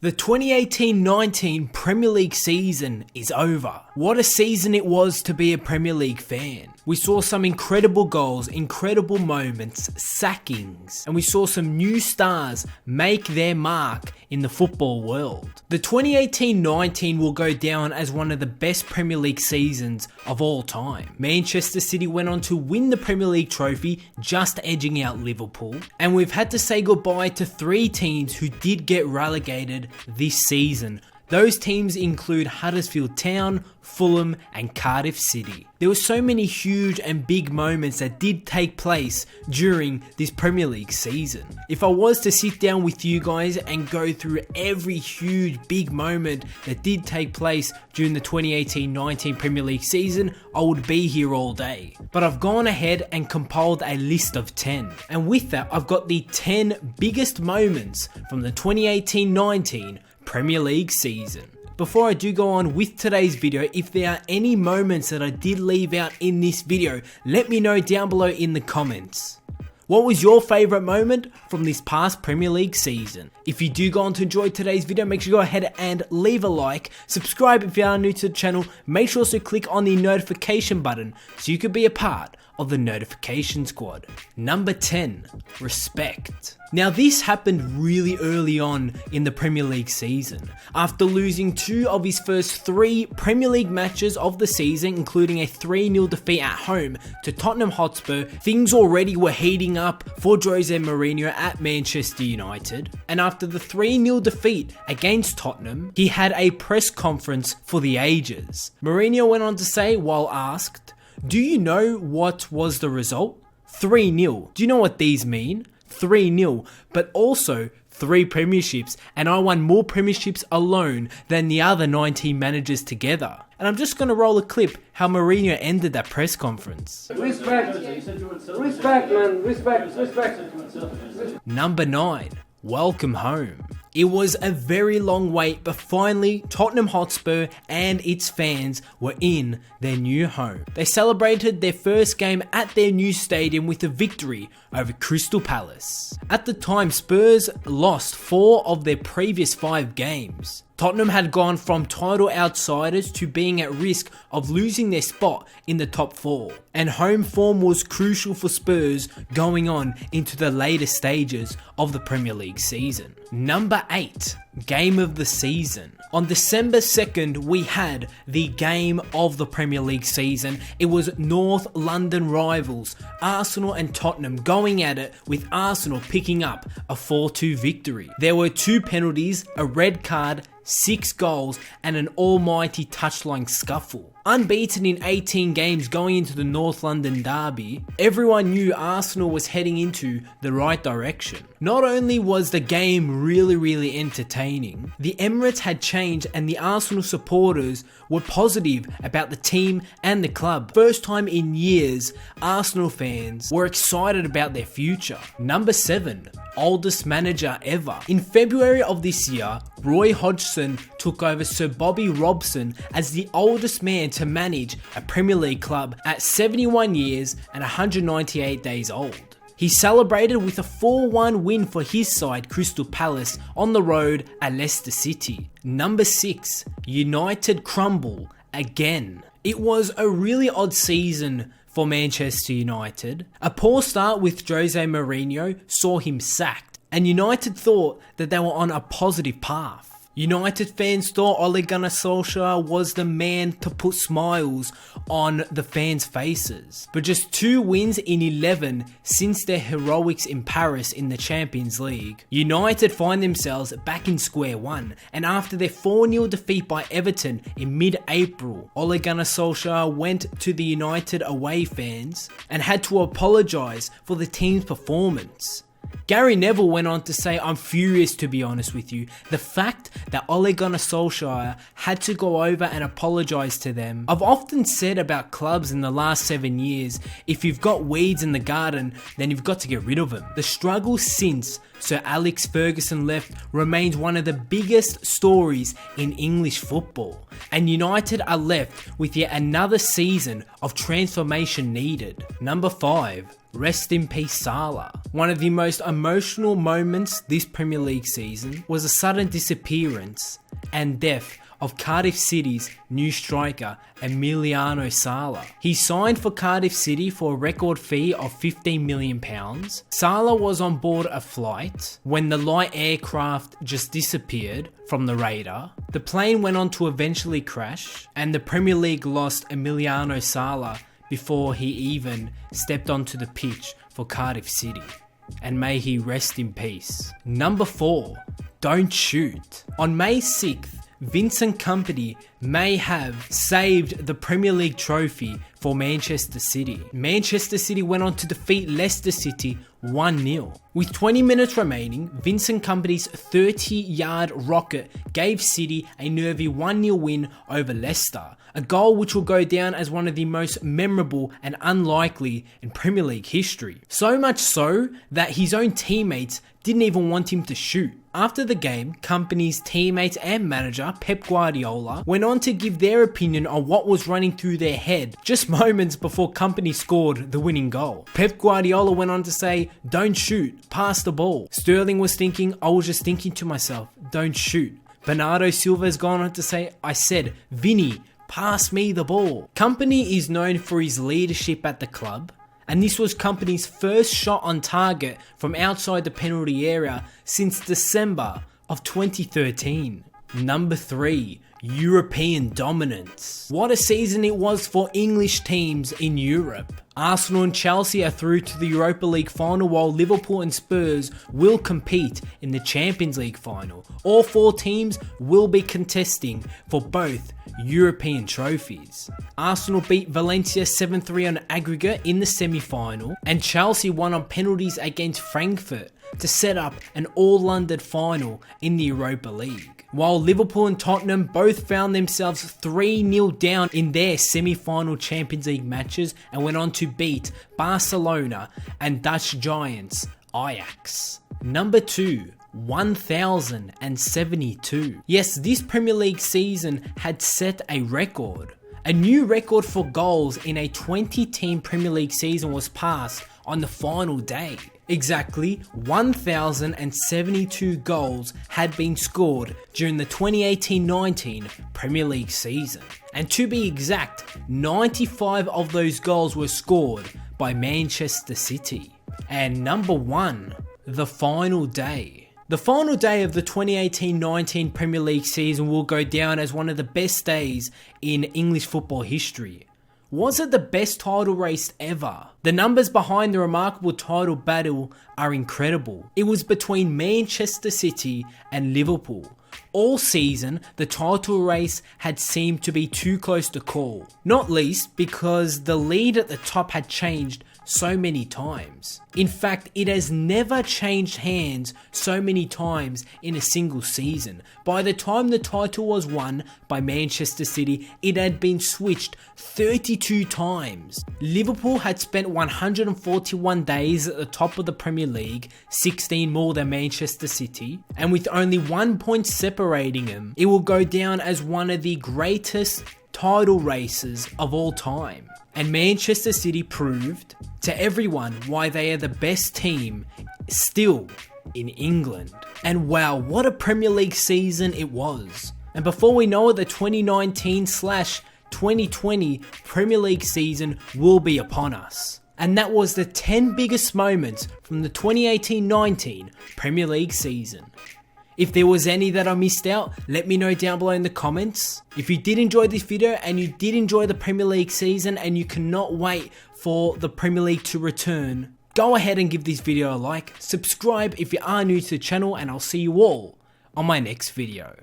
The 2018-19 Premier League season is over. What a season it was to be a Premier League fan. We saw some incredible goals, incredible moments, sackings, and we saw some new stars make their mark in the football world. The 2018-19 will go down as one of the best Premier League seasons of all time. Manchester City went on to win the Premier League trophy, just edging out Liverpool, and we've had to say goodbye to 3 teams who did get relegated this season. Those teams include Huddersfield Town, Fulham and Cardiff City. There were so many huge and big moments that did take place during this Premier League season. If I was to sit down with you guys and go through every huge big moment that did take place during the 2018-19 Premier League season, I would be here all day. But I've gone ahead and compiled a list of 10. And with that, I've got the 10 biggest moments from the 2018-19 Premier League season. Before I do go on with today's video, if there are any moments that I did leave out in this video, let me know down below in the comments. What was your favourite moment from this past Premier League season? If you do go on to enjoy today's video, make sure you go ahead and leave a like, subscribe if you are new to the channel, make sure to click on the notification button so you could be a part of the notification squad. Number 10, respect. Now this happened really early on in the Premier League season. After losing 2 of his first 3 Premier League matches of the season, including a 3-0 defeat at home to Tottenham Hotspur, things already were heating up for Jose Mourinho at Manchester United. And after the 3-0 defeat against Tottenham, he had a press conference for the ages. Mourinho went on to say, while asked, "Do you know what was the result? 3-0. Do you know what these mean? 3-0, but also 3 premierships, and I won more premierships alone than the other 19 managers together." And I'm just going to roll a clip how Mourinho ended that press conference. Respect, man, respect. Number 9, welcome home. It was a very long wait, but finally Tottenham Hotspur and its fans were in their new home. They celebrated their first game at their new stadium with a victory over Crystal Palace. At the time, Spurs lost 4 of their previous 5 games. Tottenham had gone from title outsiders to being at risk of losing their spot in the top 4. And home form was crucial for Spurs going on into the later stages of the Premier League season. Number 8, game of the season. On December 2nd, we had the game of the Premier League season. It was North London rivals, Arsenal and Tottenham, going at it, with Arsenal picking up a 4-2 victory. There were 2 penalties, a red card, 6 goals and an almighty touchline scuffle. Unbeaten in 18 games going into the North London derby, everyone knew Arsenal was heading into the right direction. Not only was the game really entertaining, the Emirates had changed and the Arsenal supporters were positive about the team and the club. First time in years, Arsenal fans were excited about their future. Number 7, oldest manager ever. In February of this year, Roy Hodgson took over Sir Bobby Robson as the oldest man to manage a Premier League club at 71 years and 198 days old. He celebrated with a 4-1 win for his side, Crystal Palace, on the road at Leicester City. Number 6, United crumble again. It was a really odd season for Manchester United. A poor start with Jose Mourinho saw him sacked, and United thought that they were on a positive path. United fans thought Ole Gunnar Solskjaer was the man to put smiles on the fans' faces. But just 2 wins in 11 since their heroics in Paris in the Champions League, United find themselves back in square one. And after their 4-0 defeat by Everton in mid-April, Ole Gunnar Solskjaer went to the United away fans and had to apologise for the team's performance. Gary Neville went on to say, "I'm furious, to be honest with you. The fact that Ole Gunnar Solskjaer had to go over and apologise to them. I've often said about clubs in the last 7 years, if you've got weeds in the garden, then you've got to get rid of them. The struggle since Sir Alex Ferguson left remains one of the biggest stories in English football. And United are left with yet another season of transformation needed." Number 5, Rest in peace, Salah. One of the most emotional moments this Premier League season was the sudden disappearance and death of Cardiff City's new striker, Emiliano Sala. He signed for Cardiff City for a record fee of £15 million. Sala was on board a flight when the light aircraft just disappeared from the radar. The plane went on to eventually crash, and the Premier League lost Emiliano Sala before he even stepped onto the pitch for Cardiff City. And may he rest in peace. Number 4, don't shoot. On May 6th, Vincent Kompany may have saved the Premier League trophy for Manchester City. Manchester City went on to defeat Leicester City 1-0. With 20 minutes remaining, Vincent Kompany's 30-yard rocket gave City a nervy 1-0 win over Leicester, a goal which will go down as one of the most memorable and unlikely in Premier League history. So much so that his own teammates didn't even want him to shoot. After the game, Kompany's teammates and manager, Pep Guardiola, went on to give their opinion on what was running through their head just moments before Kompany scored the winning goal. Pep Guardiola went on to say, "Don't shoot, pass the ball." Sterling was thinking, "I was just thinking to myself, don't shoot." Bernardo Silva has gone on to say, "I said, Vinny, pass me the ball." Kompany is known for his leadership at the club, and this was Kompany's first shot on target from outside the penalty area since December of 2013. Number 3, European dominance. What a season it was for English teams in Europe. Arsenal and Chelsea are through to the Europa League final, while Liverpool and Spurs will compete in the Champions League final. All 4 teams will be contesting for both European trophies. Arsenal beat Valencia 7-3 on aggregate in the semi-final, and Chelsea won on penalties against Frankfurt to set up an all-London final in the Europa League. While Liverpool and Tottenham both found themselves 3-0 down in their semi-final Champions League matches and went on to beat Barcelona and Dutch giants Ajax. Number 2, 1072. Yes, this Premier League season had set a record. A new record for goals in a 20-team Premier League season was passed on the final day. Exactly 1,072 goals had been scored during the 2018-19 Premier League season. And to be exact, 95 of those goals were scored by Manchester City. And number 1, the final day. The final day of the 2018-19 Premier League season will go down as one of the best days in English football history. Was it the best title race ever? The numbers behind the remarkable title battle are incredible. It was between Manchester City and Liverpool. All season, the title race had seemed to be too close to call. Not least because the lead at the top had changed so many times. In fact, it has never changed hands so many times in a single season. By the time the title was won by Manchester City, it had been switched 32 times. Liverpool had spent 141 days at the top of the Premier League, 16 more than Manchester City, and with only 1 point separating them, it will go down as one of the greatest title races of all time. And Manchester City proved to everyone why they are the best team still in England. And wow, what a Premier League season it was. And before we know it, the 2019/2020 Premier League season will be upon us. And that was the 10 biggest moments from the 2018-19 Premier League season. If there was any that I missed out, let me know down below in the comments. If you did enjoy this video and you did enjoy the Premier League season and you cannot wait for the Premier League to return, go ahead and give this video a like, subscribe if you are new to the channel, and I'll see you all on my next video.